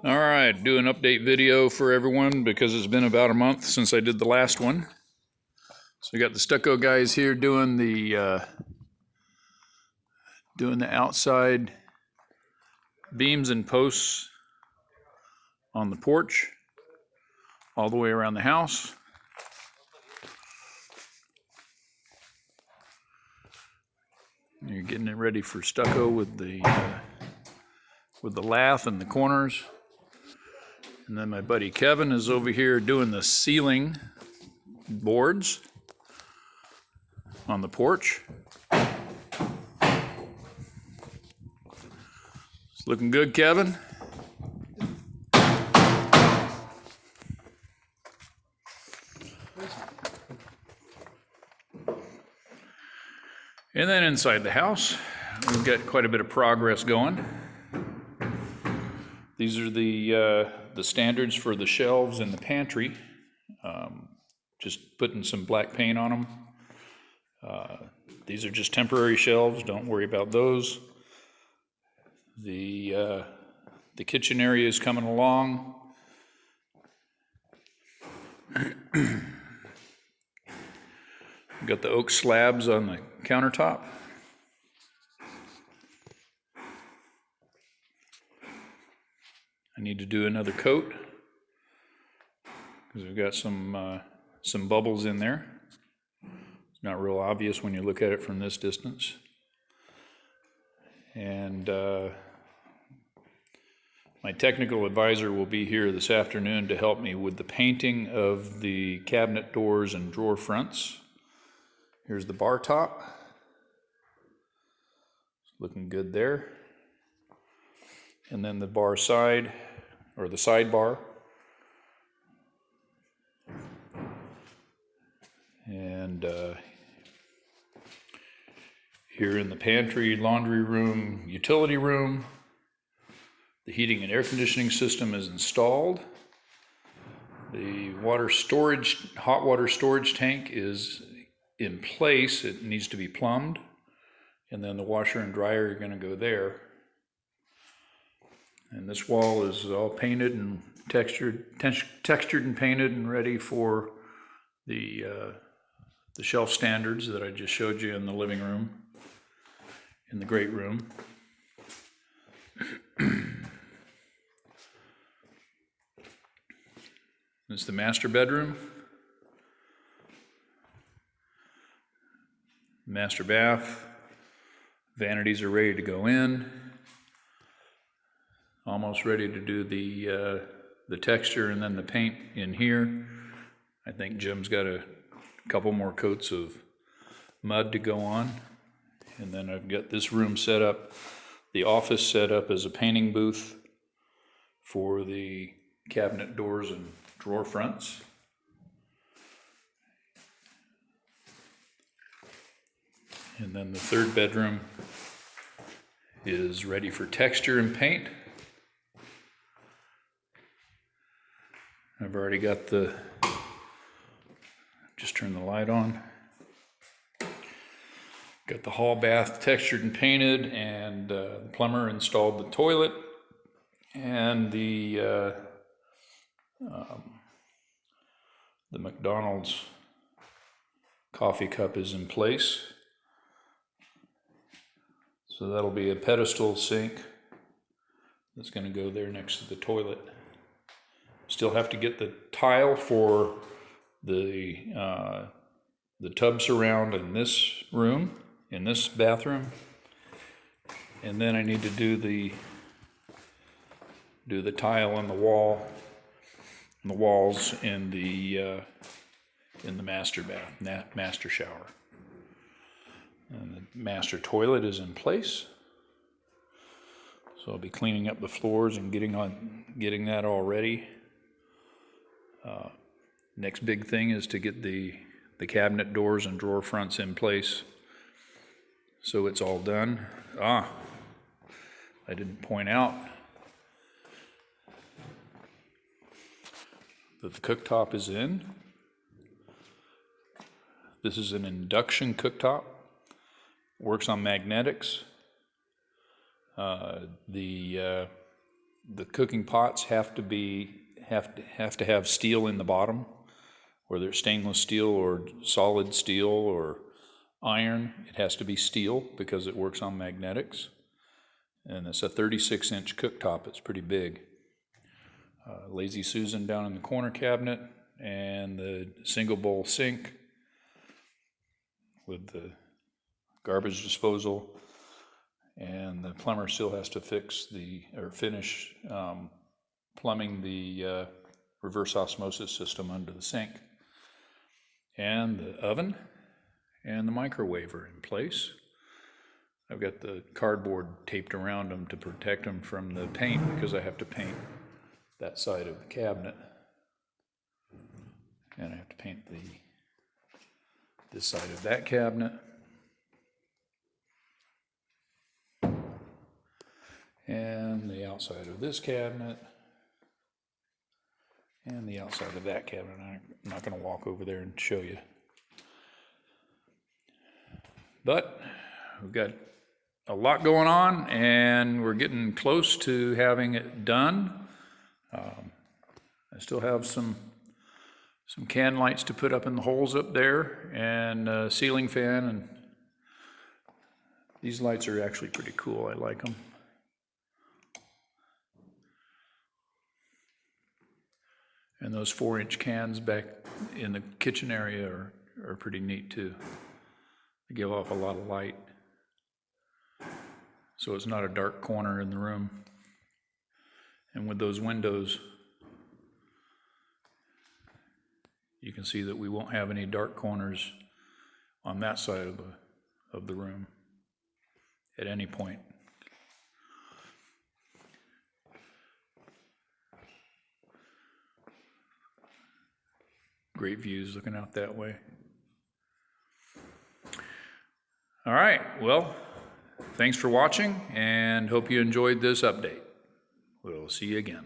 All right, do an update video for everyone because it's been about a month since I did the last one. So we got the stucco guys here doing the outside beams and posts on the porch all the way around the house. You're getting it ready for stucco with the lath in the corners. And then my buddy Kevin is over here doing the ceiling boards on the porch. It's looking good, Kevin. And then inside the house, we've got quite a bit of progress going. These are the standards for the shelves in the pantry. Just putting some black paint on them. These are just temporary shelves. Don't worry about those. The kitchen area is coming along. We've got the oak slabs on the countertop. I need to do another coat because we've got some bubbles in there. It's not real obvious when you look at it from this distance. And my technical advisor will be here this afternoon to help me with the painting of the cabinet doors and drawer fronts. Here's the bar top. It's looking good there. And then the bar side, or the sidebar. And here in the pantry, laundry room, utility room, the heating and air conditioning system is installed. The hot water storage tank is in place. It needs to be plumbed. And then the washer and dryer are going to go there. And this wall is all painted and textured and painted and ready for the shelf standards that I just showed you in the living room, in the great room. It's the master bedroom. Master bath. Vanities are ready to go in. Almost ready to do the texture and then the paint in here. I think Jim's got a couple more coats of mud to go on. And then I've got this room set up, the office set up as a painting booth for the cabinet doors and drawer fronts. And then the third bedroom is ready for texture and paint. I've already got just turn the light on. Got the hall bath textured and painted, and the plumber installed the toilet, and the McDonald's coffee cup is in place. So that'll be a pedestal sink that's going to go there next to the toilet. Still have to get the tile for the tub surround in this room, in this bathroom, and then I need to do the tile on the walls in the master bath, master shower. And the master toilet is in place. So I'll be cleaning up the floors and getting that all ready. Next big thing is to get the cabinet doors and drawer fronts in place. So it's all done. I didn't point out that the cooktop is in. This is an induction cooktop. Works on magnetics. The the cooking pots have to have steel in the bottom, whether it's stainless steel or solid steel or iron. It has to be steel because it works on magnetics. And it's a 36-inch cooktop. It's pretty big. Lazy Susan down in the corner cabinet, and the single bowl sink with the garbage disposal. And the plumber still has to finish plumbing the reverse osmosis system under the sink. And the oven and the microwave are in place. I've got the cardboard taped around them to protect them from the paint because I have to paint that side of the cabinet. And I have to paint this side of that cabinet. And the outside of this cabinet. And the outside of that cabinet. I'm not going to walk over there and show you. But we've got a lot going on, and we're getting close to having it done. I still have some can lights to put up in the holes up there, and a ceiling fan, and these lights are actually pretty cool. I like them. And those 4-inch cans back in the kitchen area are pretty neat too. They give off a lot of light, so it's not a dark corner in the room. And with those windows, you can see that we won't have any dark corners on that side of the room at any point. Great views looking out that way. All right, well, thanks for watching, and hope you enjoyed this update. We'll see you again.